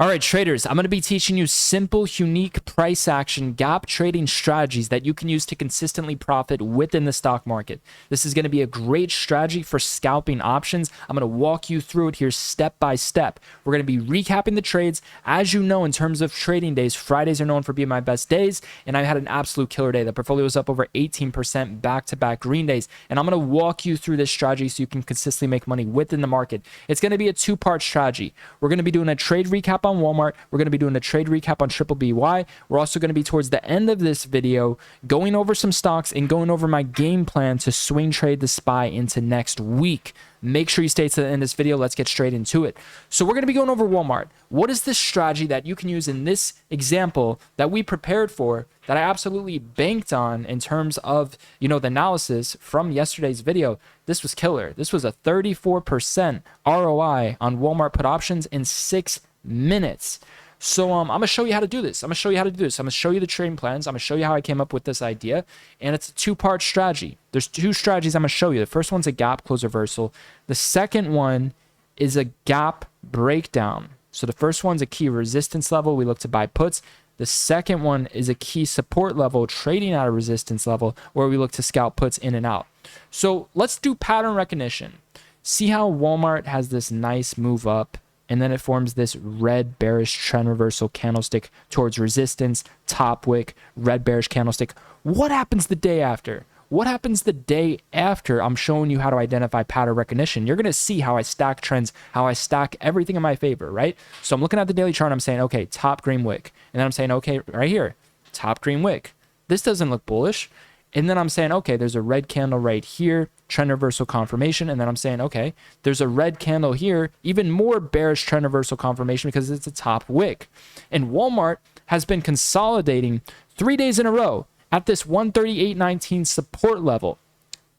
All right, traders, I'm going to be teaching you simple, unique price action gap trading strategies that you can use to consistently profit within the stock market. This is going to be a great strategy for scalping options. I'm going to walk you through it here step by step. We're going to be recapping the trades. As you know, in terms of trading days, Fridays are known for being my best days, and I had an absolute killer day. The portfolio was up over 18% back-to-back green days, and I'm going to walk you through this strategy so you can consistently make money within the market. It's going to be a two-part strategy. We're going to be doing a trade recap on Walmart. We're going to be doing a trade recap on Triple BY. We're also going to be towards the end of this video going over some stocks and going over my game plan to swing trade the SPY into next week. Make sure you stay to the end of this video. Let's get straight into it. So we're going to be going over Walmart. What is this strategy that you can use in this example that we prepared for, that I absolutely banked on in terms of, the analysis from yesterday's video? This was killer. This was a 34% ROI on Walmart put options in 6 minutes. So I'm going to show you how to do this. I'm going to show you the trading plans. I'm going to show you how I came up with this idea. And it's a two-part strategy. There's two strategies I'm going to show you. The first one's a gap close reversal. The second one is a gap breakdown. So the first one's a key resistance level. We look to buy puts. The second one is a key support level, trading at a resistance level, where we look to scalp puts in and out. So let's do pattern recognition. See how Walmart has this nice move up, and then it forms this red bearish trend reversal candlestick towards resistance, top wick, red bearish candlestick. What happens the day after? What happens the day after I'm showing you how to identify pattern recognition? You're going to see how I stack trends, how I stack everything in my favor, right? So I'm looking at the daily chart and I'm saying, okay, top green wick. And then I'm saying, okay, right here, top green wick. This doesn't look bullish. And then I'm saying, okay, there's a red candle right here, trend reversal confirmation. And then I'm saying, okay, there's a red candle here, even more bearish trend reversal confirmation because it's a top wick. And Walmart has been consolidating 3 days in a row at this 138.19 support level.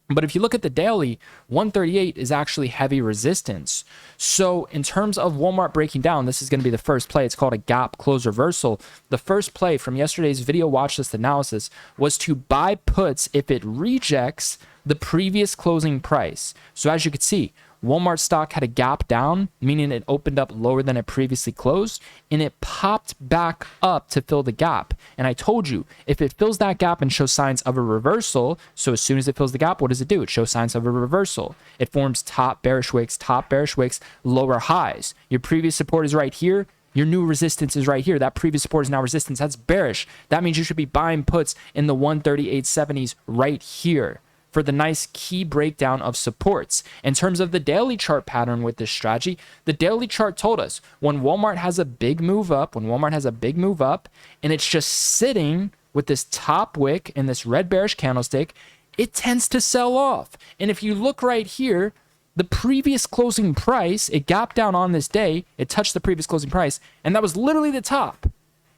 But if you look at the daily, 138 is actually heavy resistance. So in terms of Walmart breaking down, this is going to be the first play. It's called a gap close reversal. The first play from yesterday's video watch list analysis was to buy puts if it rejects the previous closing price. So as you can see, Walmart stock had a gap down, meaning it opened up lower than it previously closed, and it popped back up to fill the gap. And I told you, if it fills that gap and shows signs of a reversal, so as soon as it fills the gap, what does it do? It shows signs of a reversal. It forms top bearish wicks, lower highs. Your previous support is right here. Your new resistance is right here. That previous support is now resistance. That's bearish. That means you should be buying puts in the 138.70s right here for the nice key breakdown of supports. In terms of the daily chart pattern with this strategy, the daily chart told us when Walmart has a big move up, and it's just sitting with this top wick and this red bearish candlestick, it tends to sell off. And if you look right here, the previous closing price, it gapped down on this day, it touched the previous closing price, and that was literally the top.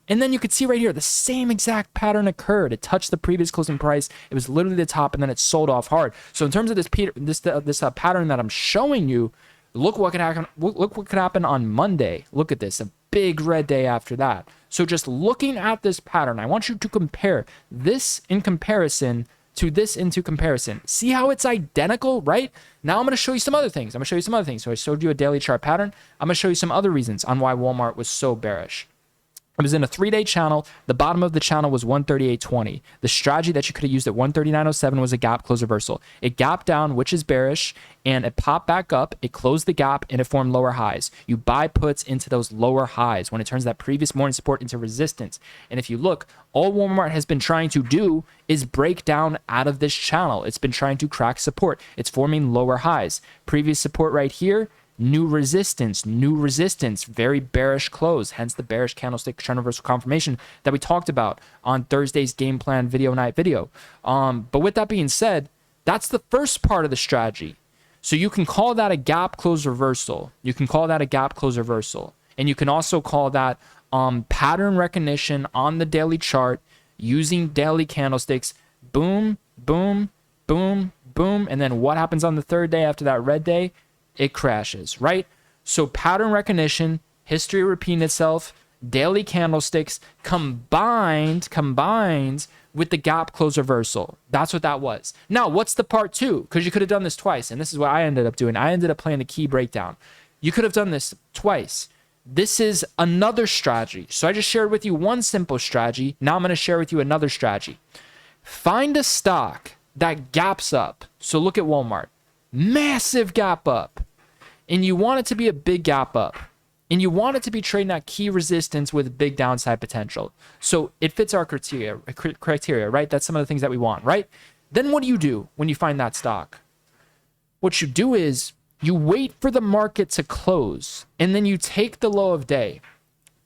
And then you could see right here, the same exact pattern occurred. It touched the previous closing price. It was literally the top, and then it sold off hard. So in terms of this pattern that I'm showing you, look what could happen. Look what could happen on Monday. Look at this, a big red day after that. So just looking at this pattern, I want you to compare this in comparison to this into comparison. See how it's identical, right? Now I'm going to show you some other things. So I showed you a daily chart pattern. I'm going to show you some other reasons on why Walmart was so bearish. It was in a 3-day channel. The bottom of the channel was 138.20. The strategy that you could have used at 139.07 was a gap close reversal. It gapped down, which is bearish, and it popped back up. It closed the gap, and it formed lower highs. You buy puts into those lower highs when it turns that previous morning support into resistance. And if you look, all Walmart has been trying to do is break down out of this channel. It's been trying to crack support. It's forming lower highs. Previous support right here, new resistance, very bearish close, hence the bearish candlestick trend reversal confirmation that we talked about on Thursday's game plan night video. But with that being said, that's the first part of the strategy. So you can call that a gap close reversal. And you can also call that pattern recognition on the daily chart using daily candlesticks. Boom, boom, boom, boom. And then what happens on the third day after that red day? It crashes, right? So pattern recognition, history repeating itself, daily candlesticks combined with the gap close reversal. That's what that was. Now, what's the part two? Because you could have done this twice, and this is what I ended up doing. I ended up playing the key breakdown. You could have done this twice. This is another strategy. So I just shared with you one simple strategy. Now I'm going to share with you another strategy. Find a stock that gaps up. So look at Walmart. Massive gap up. And you want it to be a big gap up. And you want it to be trading at key resistance with big downside potential. So it fits our criteria, right? That's some of the things that we want, right? Then what do you do when you find that stock? What you do is you wait for the market to close, and then you take the low of day.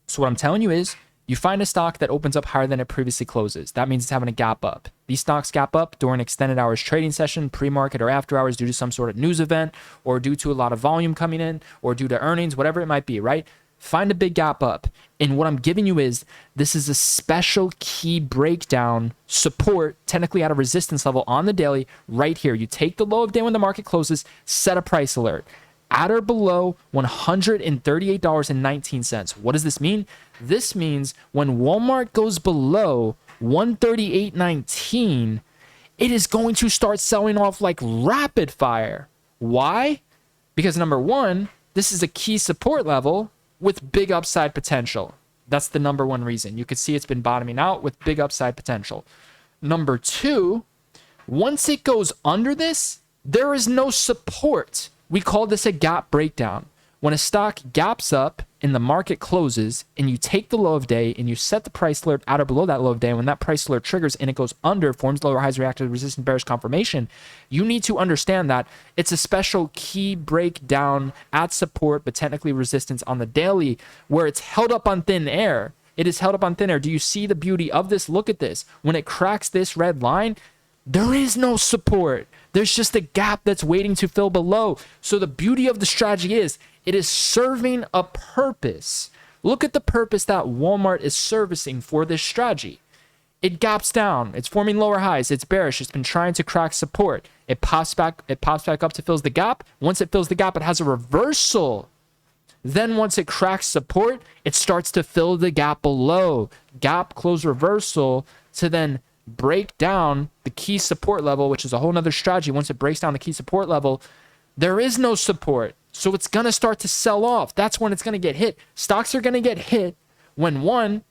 So what I'm telling you is you find a stock that opens up higher than it previously closes. That means it's having a gap up. These stocks gap up during extended hours trading session, pre-market or after hours due to some sort of news event or due to a lot of volume coming in or due to earnings, whatever it might be, right? Find a big gap up. And what I'm giving you is this is a special key breakdown support, technically at a resistance level on the daily right here. You take the low of day when the market closes, set a price alert. At or below $138.19. What does this mean? This means when Walmart goes below $138.19, it is going to start selling off like rapid fire. Why? Because number one, this is a key support level with big upside potential. That's the number one reason. You could see it's been bottoming out with big upside potential. Number two, once it goes under this, there is no support. We call this a gap breakdown. When a stock gaps up and the market closes and you take the low of day and you set the price alert at or below that low of day, when that price alert triggers and it goes under, forms lower highs, reactive resistance, bearish confirmation, you need to understand that it's a special key breakdown at support, but technically resistance on the daily, where it's held up on thin air. It is held up on thin air. Do you see the beauty of this? Look at this. When it cracks this red line, there is no support. There's just a gap that's waiting to fill below. So the beauty of the strategy is it is serving a purpose. Look at the purpose that Walmart is servicing for this strategy. It gaps down. It's forming lower highs. It's bearish. It's been trying to crack support. It pops back up to fills the gap. Once it fills the gap, it has a reversal. Then once it cracks support, it starts to fill the gap below. Gap, close, reversal to then break down the key support level, which is a whole nother strategy. Once it breaks down the key support level, there is no support. So it's going to start to sell off. That's when it's going to get hit. Stocks are going to get hit when one,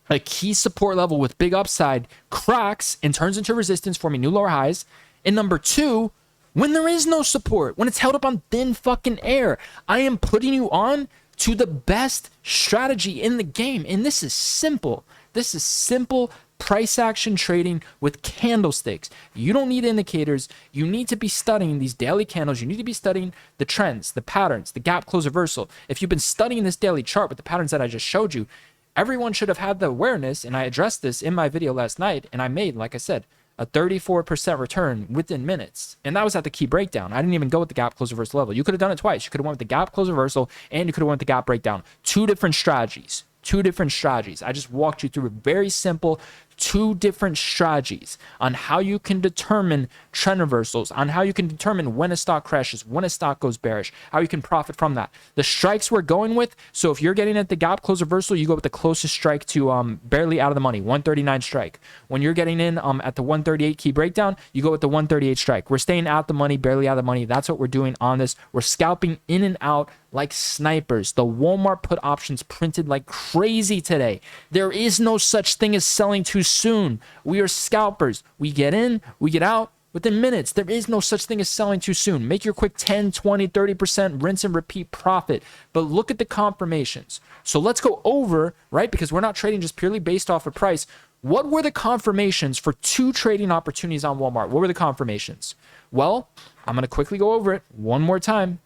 a key support level with big upside cracks and turns into resistance, forming new lower highs. And number two, when there is no support, when it's held up on thin fucking air. I am putting you on to the best strategy in the game. And this is simple. This is simple price action trading with candlesticks. You don't need indicators. You need to be studying these daily candles. You need to be studying the trends, the patterns, the gap close reversal. If you've been studying this daily chart with the patterns that I just showed you, everyone should have had the awareness, and I addressed this in my video last night, and I made, like I said, a 34% return within minutes. And that was at the key breakdown. I didn't even go with the gap close reversal level. You could have done it twice. You could have went with the gap close reversal, and you could have went with the gap breakdown. Two different strategies. I just walked you through a very simple two different strategies on how you can determine trend reversals, on how you can determine when a stock crashes, when a stock goes bearish, how you can profit from that. The strikes we're going with, so if you're getting at the gap close reversal, you go with the closest strike to barely out of the money, 139 strike. When you're getting in at the 138 key breakdown, you go with the 138 strike. We're staying out the money, barely out of the money. That's what we're doing on this. We're scalping in and out like snipers. The Walmart put options printed like crazy today. There is no such thing as selling too soon. We are scalpers. We get in, we get out within minutes. There is no such thing as selling too soon. Make your quick 10, 20, 30% rinse and repeat profit. But look at the confirmations. So let's go over, right? Because we're not trading just purely based off of price. What were the confirmations for two trading opportunities on Walmart? What were the confirmations? Well, I'm going to quickly go over it one more time.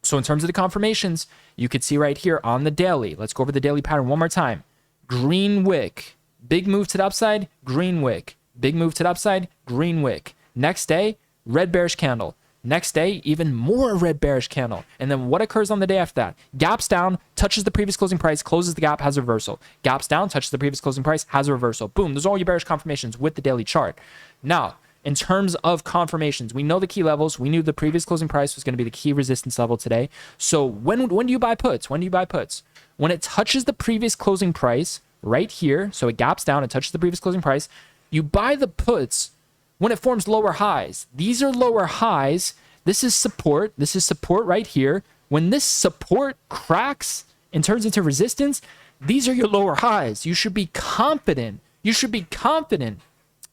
So in terms of the confirmations, you could see right here on the daily. Let's go over the daily pattern one more time. Green wick. Big move to the upside, green wick. Big move to the upside, green wick. Next day, red bearish candle. Next day, even more red bearish candle. And then what occurs on the day after that? Gaps down, touches the previous closing price, closes the gap, has a reversal. Gaps down, touches the previous closing price, has a reversal. Boom, those are all your bearish confirmations with the daily chart. Now, in terms of confirmations, we know the key levels. We knew the previous closing price was going to be the key resistance level today. So when do you buy puts? When do you buy puts? When it touches the previous closing price right here, so it gaps down, it touches the previous closing price, you buy the puts when it forms lower highs. These are lower highs. This is support. This is support right here. When this support cracks and turns into resistance, these are your lower highs. You should be confident. You should be confident.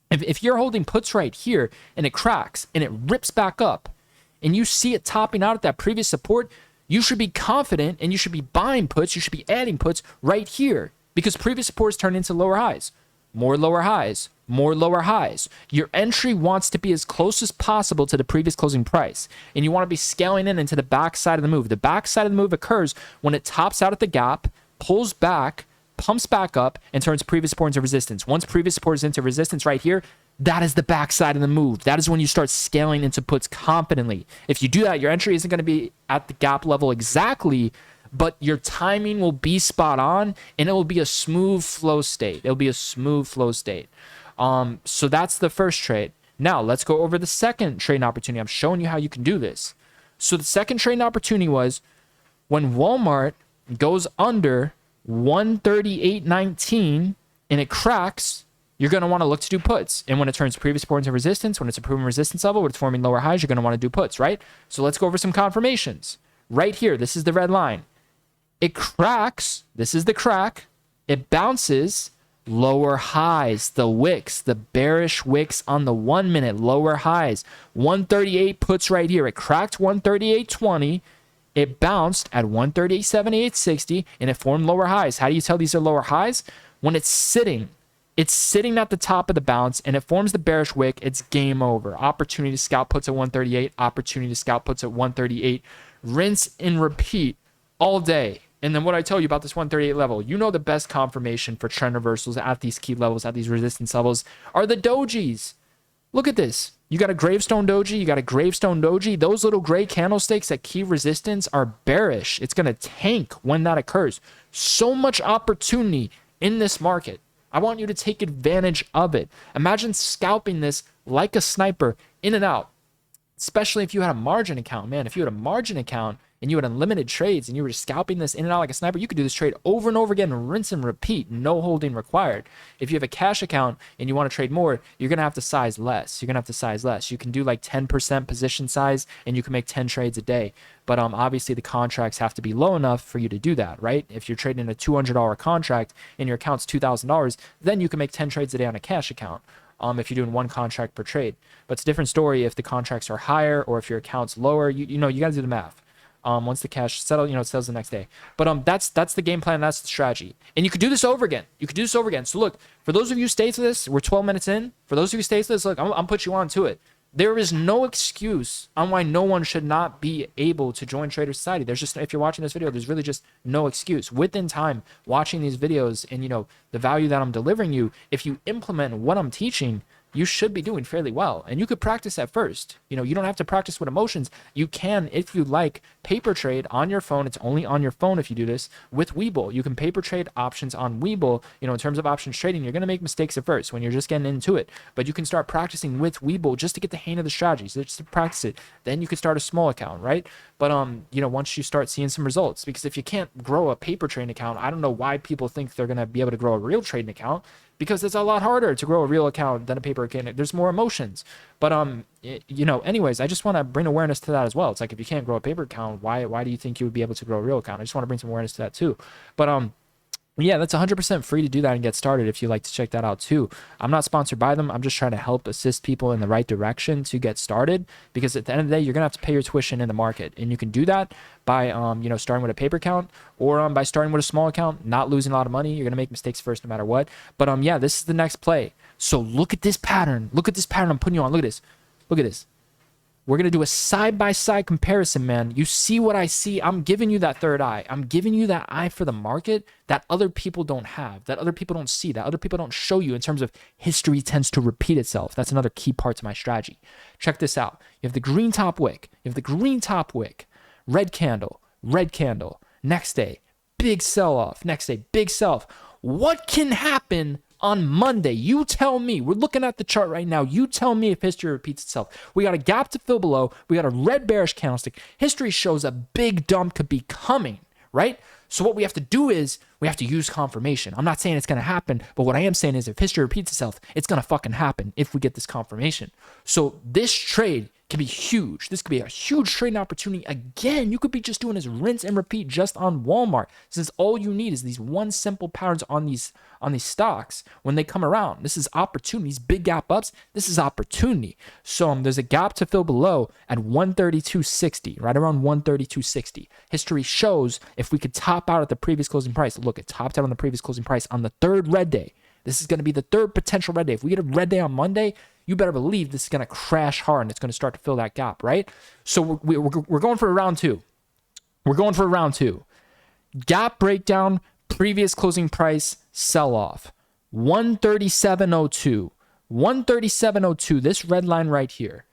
If you're holding puts right here and it cracks and it rips back up and you see it topping out at that previous support, you should be confident and you should be buying puts. You should be adding puts right here because previous supports turn into lower highs. More lower highs, more lower highs. Your entry wants to be as close as possible to the previous closing price. And you want to be scaling in into the back side of the move. The back side of the move occurs when it tops out at the gap, pulls back, pumps back up, and turns previous support into resistance. Once previous support is into resistance right here, that is the back side of the move. That is when you start scaling into puts confidently. If you do that, your entry isn't going to be at the gap level exactly, but your timing will be spot on and it will be a smooth flow state. It'll be a smooth flow state. So that's the first trade. Now let's go over the second trading opportunity. I'm showing you how you can do this. So the second trading opportunity was when Walmart goes under 138.19 and it cracks, you're going to want to look to do puts. And when it turns previous support into resistance, when it's a proven resistance level, when it's forming lower highs, you're going to want to do puts, right? So let's go over some confirmations. Right here, this is the red line. It cracks. This is the crack. It bounces. Lower highs, the wicks, the bearish wicks on the 1 minute, lower highs. 138 puts right here. It cracked 138.20. It bounced at 138.78.60 and it formed lower highs. How do you tell these are lower highs? When it's sitting at the top of the bounce and it forms the bearish wick, it's game over. Opportunity to scalp puts at 138, opportunity to scalp puts at 138. Rinse and repeat all day. And then what I tell you about this 138 level, you know the best confirmation for trend reversals at these key levels, at these resistance levels, are the dojis. Look at this. You got a gravestone doji, you got a gravestone doji. Those little gray candlesticks at key resistance are bearish. It's going to tank when that occurs. So much opportunity in this market. I want you to take advantage of it. Imagine scalping this like a sniper in and out, especially if you had a margin account. Man, if you had a margin account and you had unlimited trades and you were scalping this in and out like a sniper, you could do this trade over and over again, rinse and repeat, no holding required. If you have a cash account and you want to trade more, you're going to have to size less. You're going to have to size less. You can do like 10% position size and you can make 10 trades a day. But obviously the contracts have to be low enough for you to do that, right? If you're trading a $200 contract and your account's $2,000, then you can make 10 trades a day on a cash account. If you're doing one contract per trade. But it's a different story if the contracts are higher or if your account's lower. You know, you got to do the math. Once the cash settles, it settles the next day. But that's the game plan. That's the strategy. And you could do this over again. So look, for those of you who stay to this, we're 12 minutes in. For those of you who stay to this, look, I'm put you on to it. There is no excuse on why no one should not be able to join Trader Society. There's just, if you're watching this video, there's really just no excuse. Within time, watching these videos and, the value that I'm delivering you, if you implement what I'm teaching, you should be doing fairly well. And you could practice at first. You don't have to practice with emotions. You can, if you like, paper trade on your phone. It's only on your phone if you do this with Webull. You can paper trade options on Webull. In terms of options trading, you're going to make mistakes at first when you're just getting into it. But you can start practicing with Webull just to get the hang of the strategies, just to practice it. Then you can start a small account, right? But once you start seeing some results, because if you can't grow a paper trading account, I don't know why people think they're going to be able to grow a real trading account, because it's a lot harder to grow a real account than a paper account. There's more emotions. But anyways, I just want to bring awareness to that as well. It's like, if you can't grow a paper account, why do you think you would be able to grow a real account? I just want to bring some awareness to that too. But yeah, that's 100% free to do that and get started if you like to check that out too. I'm not sponsored by them. I'm just trying to help assist people in the right direction to get started, because at the end of the day, you're going to have to pay your tuition in the market. And you can do that by, starting with a paper account or by starting with a small account, not losing a lot of money. You're going to make mistakes first no matter what. But yeah, this is the next play. So look at this pattern. Look at this pattern I'm putting you on. Look at this. Look at this. We're going to do a side-by-side comparison, man. You see what I see? I'm giving you that third eye. I'm giving you that eye for the market that other people don't have, that other people don't see, that other people don't show you in terms of history tends to repeat itself. That's another key part to my strategy. Check this out. You have the green top wick. Red candle. Next day, big sell-off. Next day, big sell-off. What can happen on Monday? You tell me. We're looking at the chart right now. You tell me if history repeats itself. We got a gap to fill below. We got a red bearish candlestick. History shows a big dump could be coming, right? So what we have to do is we have to use confirmation. I'm not saying it's going to happen, but what I am saying is if history repeats itself, it's going to fucking happen if we get this confirmation. So this trade, can be huge. This could be a huge trading opportunity. Again, you could be just doing this rinse and repeat just on Walmart, since all you need is these one simple patterns on these stocks when they come around. This is opportunities, big gap ups. This is opportunity. So there's a gap to fill below at 132.60, right around 132.60. History shows if we could top out at the previous closing price. Look, it topped out on the previous closing price on the third red day. This is going to be the third potential red day. If we get a red day on Monday, you better believe this is going to crash hard and it's going to start to fill that gap, right? So we're going for a round two. We're going for a round two. Gap breakdown, previous closing price, sell off. 137.02. 137.02, this red line right here.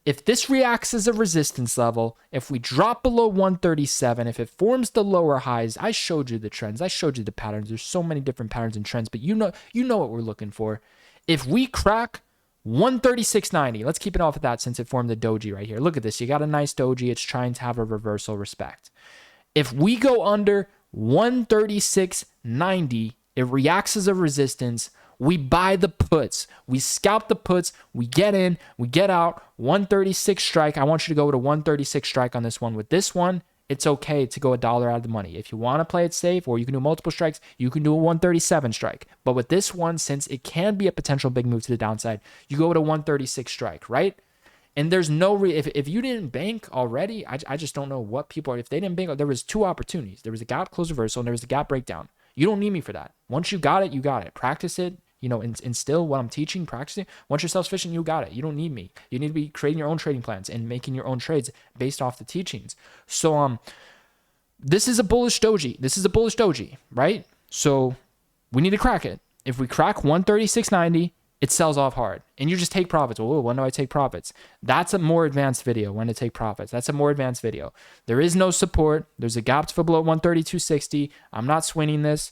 If this reacts as a resistance level, if we drop below 137, if it forms the lower highs, I showed you the trends. I showed you the patterns. There's so many different patterns and trends, but you know what we're looking for. If we crack 136.90, let's keep it off of that since it formed the doji right here. Look at this. You got a nice doji. It's trying to have a reversal respect. If we go under 136.90, it reacts as a resistance. We buy the puts. We scalp the puts. We get in. We get out. 136 strike. I want you to go to 136 strike on this one. With this one, it's okay to go $1 out of the money. If you want to play it safe or you can do multiple strikes, you can do a 137 strike. But with this one, since it can be a potential big move to the downside, you go to 136 strike, right? And there's no if you didn't bank already, I just don't know what people are. If they didn't bank, there was two opportunities. There was a gap close reversal and there was a gap breakdown. You don't need me for that. Once you got it, you got it. Practice it. Instill what I'm teaching, practicing. Once you're self-sufficient, you got it. You don't need me. You need to be creating your own trading plans and making your own trades based off the teachings. So this is a bullish doji. This is a bullish doji, right? So we need to crack it. If we crack 136.90, it sells off hard. And you just take profits. Well, when do I take profits? That's a more advanced video, when to take profits. That's a more advanced video. There is no support. There's a gap to fill below 132.60. I'm not swinging this.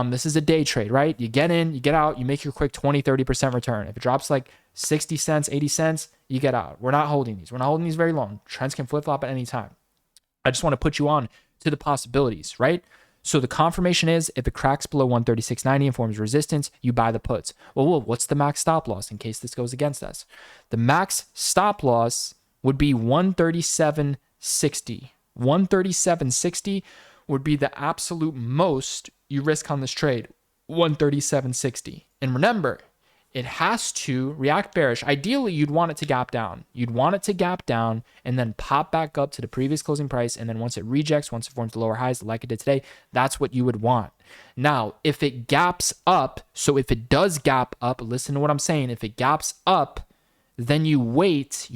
This is a day trade, right? You get in, you get out, you make your quick 20, 30% return. If it drops like 60 cents, 80 cents, you get out. We're not holding these. We're not holding these very long. Trends can flip-flop at any time. I just want to put you on to the possibilities, right? So the confirmation is if it cracks below 136.90 and forms resistance, you buy the puts. Well, what's the max stop loss in case this goes against us? The max stop loss would be 137.60. 137.60 would be the absolute most you risk on this trade. 137.60. And remember, it has to react bearish. Ideally, you'd want it to gap down. You'd want it to gap down and then pop back up to the previous closing price. And then once it rejects, once it forms the lower highs like it did today, that's what you would want. Now, if it gaps up, so if it does gap up, listen to what I'm saying. If it gaps up, then you wait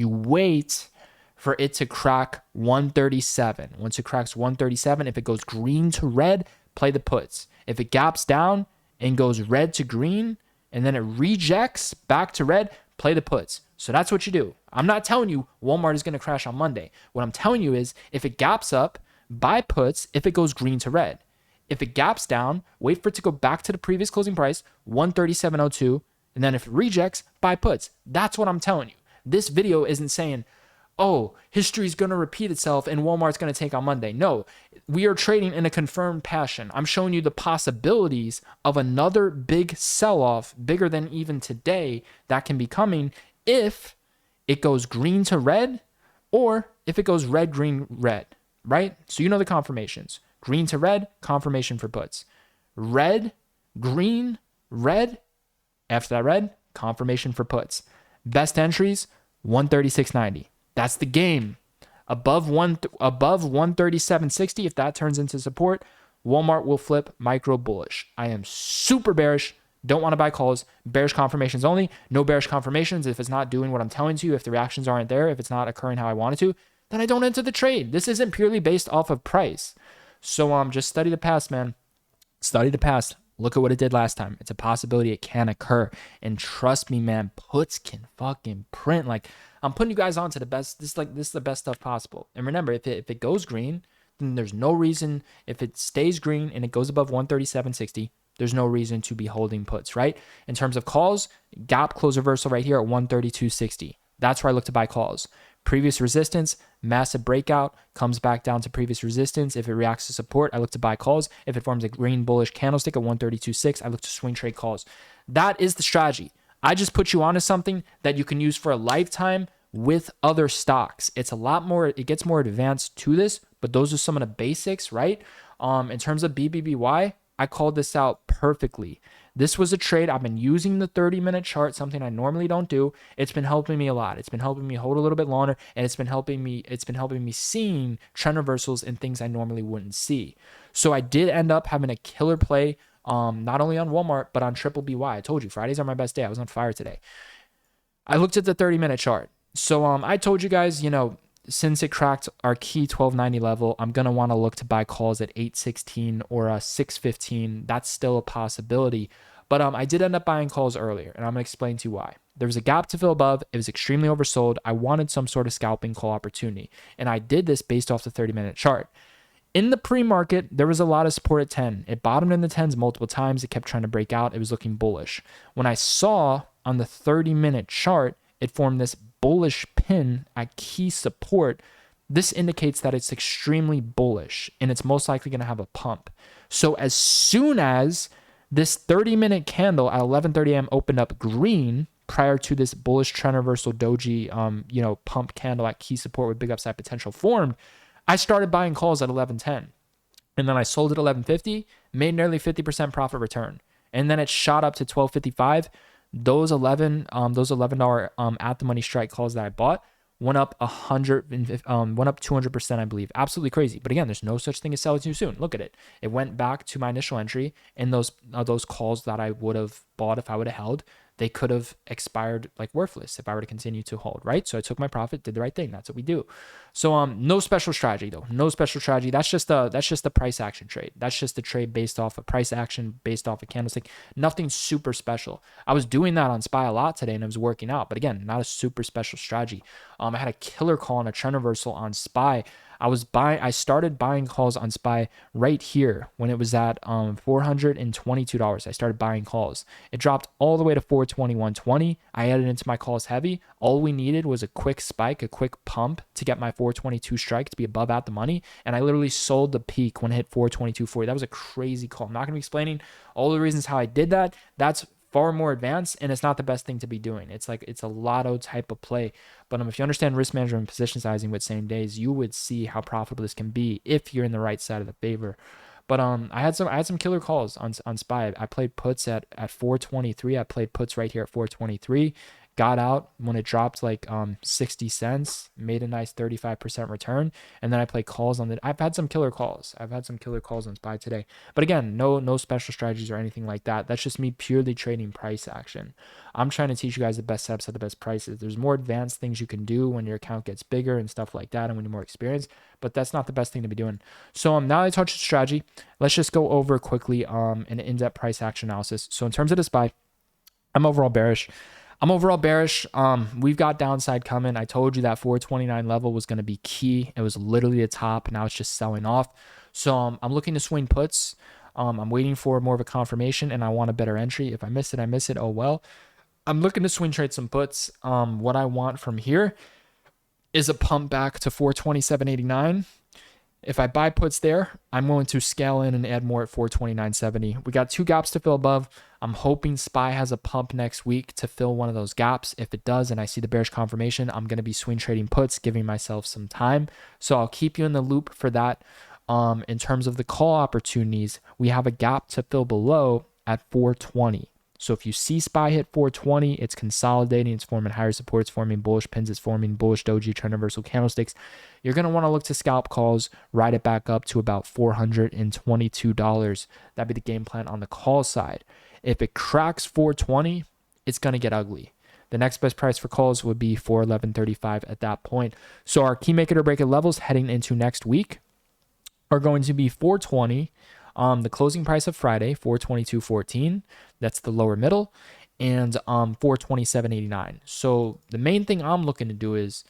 for it to crack 137. Once it cracks 137, if it goes green to red, play the puts. If it gaps down and goes red to green, and then it rejects back to red, play the puts. So that's what you do. I'm not telling you Walmart is going to crash on Monday. What I'm telling you is if it gaps up, buy puts if it goes green to red. If it gaps down, wait for it to go back to the previous closing price, 137.02, and then if it rejects, buy puts. That's what I'm telling you. This video isn't saying, oh, history's going to repeat itself and Walmart's going to take on Monday. No, we are trading in a confirmed passion. I'm showing you the possibilities of another big sell-off, bigger than even today, that can be coming if it goes green to red or if it goes red, green, red, right? So you know the confirmations. Green to red, confirmation for puts. Red, green, red. After that red, confirmation for puts. Best entries, 136.90. That's the game. Above 137.60, if that turns into support, Walmart will flip micro bullish. I am super bearish. Don't want to buy calls. Bearish confirmations only. No bearish confirmations. If it's not doing what I'm telling you, if the reactions aren't there, if it's not occurring how I want it to, then I don't enter the trade. This isn't purely based off of price. So just study the past, man. Study the past. Look at what it did last time. It's a possibility it can occur. And trust me, man, puts can fucking print. Like, I'm putting you guys on to the best. This is the best stuff possible. And remember, if it goes green, then there's no reason. If it stays green and it goes above 137.60, there's no reason to be holding puts, right? In terms of calls, gap close reversal right here at 132.60. That's where I look to buy calls. Previous resistance, massive breakout, comes back down to previous resistance. If it reacts to support, I look to buy calls. If it forms a green bullish candlestick at 132.6, I look to swing trade calls. That is the strategy. I just put you onto something that you can use for a lifetime with other stocks. It's a lot more, it gets more advanced to this, but those are some of the basics, right? In terms of BBBY, I called this out perfectly. This was a trade. I've been using the 30-minute chart, something I normally don't do. It's been helping me a lot. It's been helping me hold a little bit longer, and it's been helping me seeing trend reversals and things I normally wouldn't see. So I did end up having a killer play, not only on Walmart, but on Triple BY. I told you, Fridays are my best day. I was on fire today. I looked at the 30-minute chart. So I told you guys, since it cracked our key 1290 level, I'm going to want to look to buy calls at 816 or 615. That's still a possibility. But I did end up buying calls earlier, and I'm going to explain to you why. There was a gap to fill above. It was extremely oversold. I wanted some sort of scalping call opportunity, and I did this based off the 30-minute chart. In the pre-market, there was a lot of support at 10. It bottomed in the 10s multiple times. It kept trying to break out. It was looking bullish. When I saw on the 30-minute chart, it formed this bullish pin at key support. This indicates that it's extremely bullish, and it's most likely going to have a pump. So as soon as this 30-minute candle at 11:30 a.m. opened up green prior to this bullish trend reversal doji, pump candle at key support with big upside potential formed, I started buying calls at 11:10, and then I sold at 11:50, made nearly 50% profit return, and then it shot up to 12:55. Those $11 at the money strike calls that I bought went up 200%, I believe. Absolutely crazy. But again, there's no such thing as selling too soon. Look at it. It went back to my initial entry, and those calls that I would have bought if I would have held, they could have expired like worthless if I were to continue to hold, right? So I took my profit, did the right thing. That's what we do. So no special strategy though. No special strategy. That's just a price action trade. That's just a trade based off a price action, based off a candlestick. Nothing super special. I was doing that on SPY a lot today, and it was working out. But again, not a super special strategy. I had a killer call on a trend reversal on SPY. I started buying calls on SPY right here when it was at $422. I started buying calls. It dropped all the way to $421.20. I added into my calls heavy. All we needed was a quick spike, a quick pump to get my 422 strike to be above at the money. And I literally sold the peak when it hit 422.40. That was a crazy call. I'm not going to be explaining all the reasons how I did that. That's far more advanced, and it's not the best thing to be doing. It's a lotto type of play. But if you understand risk management and position sizing with same days, you would see how profitable this can be if you're in the right side of the favor. But I had some killer calls on SPY. I played puts at 423. I played puts right here at 423. Got out when it dropped like 60 cents, made a nice 35% return. And then I play calls on I've had some killer calls. I've had some killer calls on SPY today. But again, no special strategies or anything like that. That's just me purely trading price action. I'm trying to teach you guys the best setups at the best prices. There's more advanced things you can do when your account gets bigger and stuff like that, and when you're more experienced, but that's not the best thing to be doing. So now I touched strategy. Let's just go over quickly an in-depth price action analysis. So in terms of the SPY, I'm overall bearish. We've got downside coming. I told you that 429 level was going to be key. It was literally the top. Now it's just selling off. So I'm looking to swing puts. I'm waiting for more of a confirmation, and I want a better entry. If I miss it, I miss it. Oh, well. I'm looking to swing trade some puts. What I want from here is a pump back to 427.89. If I buy puts there, I'm willing to scale in and add more at 429.70. We got two gaps to fill above. I'm hoping SPY has a pump next week to fill one of those gaps. If it does and I see the bearish confirmation, I'm going to be swing trading puts, giving myself some time. So I'll keep you in the loop for that. In terms of the call opportunities, we have a gap to fill below at 420. So if you see SPY hit 420, it's consolidating, it's forming higher support, it's forming bullish pins, it's forming bullish doji trend reversal candlesticks. You're going to want to look to scalp calls, ride it back up to about $422. That'd be the game plan on the call side. If it cracks 420, it's going to get ugly. The next best price for calls would be 411.35 at that point. So our key make it or break it levels heading into next week are going to be 420. The closing price of Friday, 422.14. That's the lower middle, and 427.89. So the main thing I'm looking to do is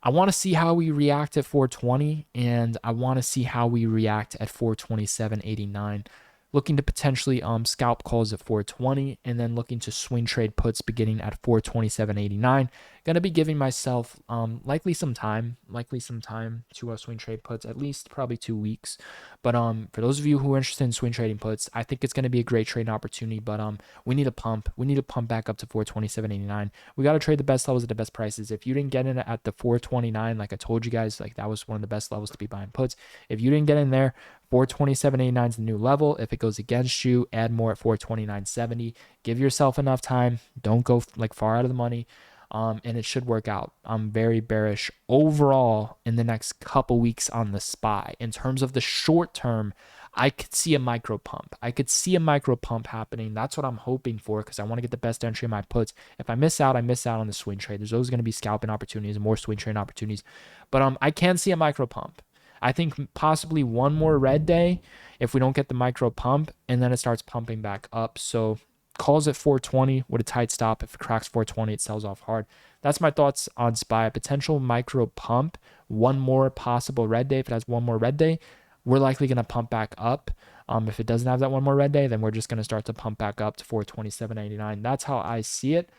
I want to see how we react at 420, and I want to see how we react at 427.89. looking to potentially scalp calls at 420, and then looking to swing trade puts beginning at 427.89. Gonna be giving myself likely some time to swing trade puts, at least probably 2 weeks. But for those of you who are interested in swing trading puts, I think it's gonna be a great trading opportunity. But we need a pump. We need to pump back up to 427.89. We got to trade the best levels at the best prices. If you didn't get in at the 429, like I told you guys, like that was one of the best levels to be buying puts. If you didn't get in there, 427.89 is the new level. If it goes against you, add more at 429.70. Give yourself enough time. Don't go like far out of the money. And it should work out. I'm very bearish overall in the next couple weeks on the SPY. In terms of the short term, I could see a micro pump. I could see a micro pump happening. That's what I'm hoping for because I want to get the best entry in my puts. If I miss out, I miss out on the swing trade. There's always going to be scalping opportunities and more swing trade opportunities. But I can see a micro pump. I think possibly one more red day if we don't get the micro pump, and then it starts pumping back up. So calls at 420 with a tight stop. If it cracks 420, it sells off hard. That's my thoughts on SPY. A potential micro pump, one more possible red day. If it has one more red day, we're likely going to pump back up. If it doesn't have that one more red day, then we're just going to start to pump back up to 427.89. That's how I see it.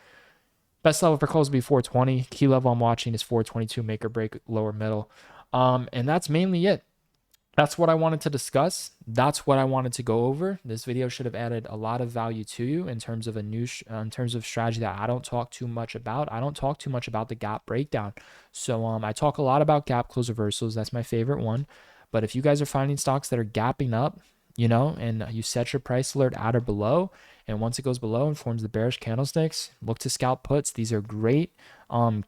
Best level for calls will be 420. Key level I'm watching is 422, make or break, lower middle. And that's mainly it. That's what I wanted to discuss. That's what I wanted to go over. This video should have added a lot of value to you in terms of in terms of strategy that I don't talk too much about. I don't talk too much about the gap breakdown. So I talk a lot about gap close reversals. That's my favorite one. But if you guys are finding stocks that are gapping up, and you set your price alert at or below, and once it goes below and forms the bearish candlesticks, look to scalp puts. These are great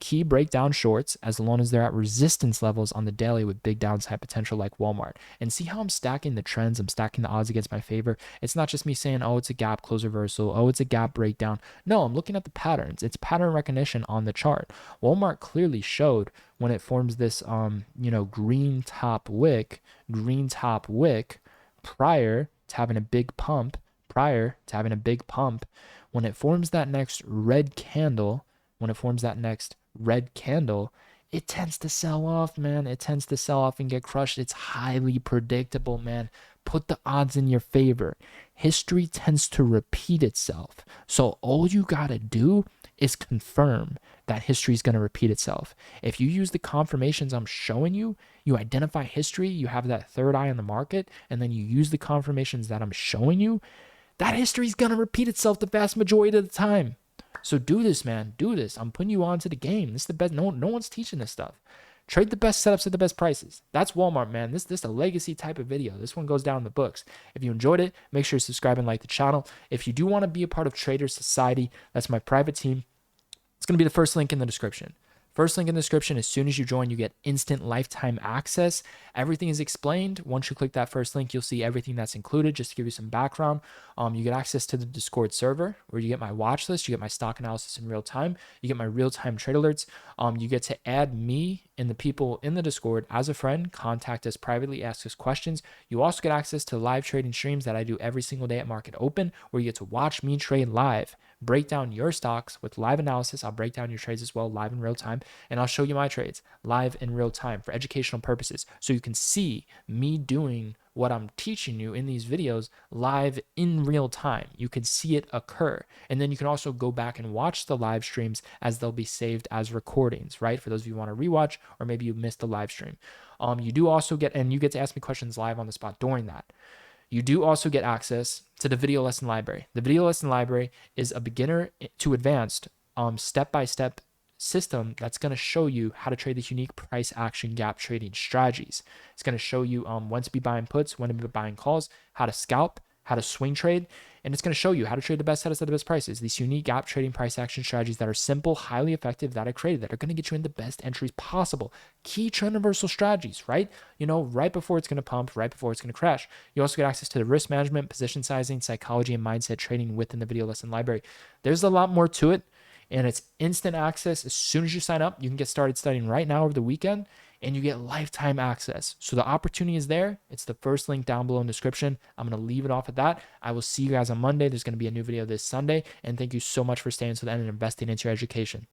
key breakdown shorts as long as they're at resistance levels on the daily with big downside potential like Walmart. And see how I'm stacking the trends, I'm stacking the odds against my favor. It's not just me saying, oh, it's a gap close reversal, oh, it's a gap breakdown. No, I'm looking at the patterns. It's pattern recognition on the chart. Walmart clearly showed when it forms this green top wick prior to having a big pump, when it forms that next red candle, it tends to sell off, man. It tends to sell off and get crushed. It's highly predictable, man. Put the odds in your favor. History tends to repeat itself. So all you got to do is confirm that history is going to repeat itself. If you use the confirmations I'm showing you, you identify history, you have that third eye on the market, and then you use the confirmations that I'm showing you, that history is going to repeat itself the vast majority of the time. So do this, man. Do this. I'm putting you onto the game. This is the best. No one's teaching this stuff. Trade the best setups at the best prices. That's Walmart, man. This is a legacy type of video. This one goes down in the books. If you enjoyed it, make sure to subscribe and like the channel. If you do want to be a part of Trader Society, that's my private team. It's going to be the first link in the description. First link in the description. As soon as you join, you get instant lifetime access. Everything is explained. Once you click that first link, you'll see everything that's included. Just to give you some background, you get access to the Discord server where you get my watch list, you get my stock analysis in real time, you get my real-time trade alerts. You get to add me and the people in the Discord as a friend, contact us privately, ask us questions. You also get access to live trading streams that I do every single day at market open, where you get to watch me trade live, break down your stocks with live analysis. I'll break down your trades as well live in real time, and I'll show you my trades live in real time for educational purposes, so you can see me doing what I'm teaching you in these videos live in real time. You can see it occur. And then you can also go back and watch the live streams as they'll be saved as recordings, right? For those of you who want to rewatch, or maybe you missed the live stream. You do also get, and you get to ask me questions live on the spot during that. You do also get access to the video lesson library. The video lesson library is a beginner to advanced step-by-step system that's going to show you how to trade the unique price action gap trading strategies. It's going to show you when to be buying puts, when to be buying calls, how to scalp, how to swing trade, and it's going to show you how to trade the best setups at the best prices. These unique gap trading price action strategies that are simple, highly effective, that I created, that are going to get you in the best entries possible. Key trend reversal strategies, right? Right before it's going to pump, right before it's going to crash. You also get access to the risk management, position sizing, psychology, and mindset trading within the video lesson library. There's a lot more to it, and it's instant access. As soon as you sign up, you can get started studying right now over the weekend, and you get lifetime access. So the opportunity is there. It's the first link down below in the description. I'm going to leave it off at that. I will see you guys on Monday. There's going to be a new video this Sunday, and thank you so much for staying to the end and investing into your education.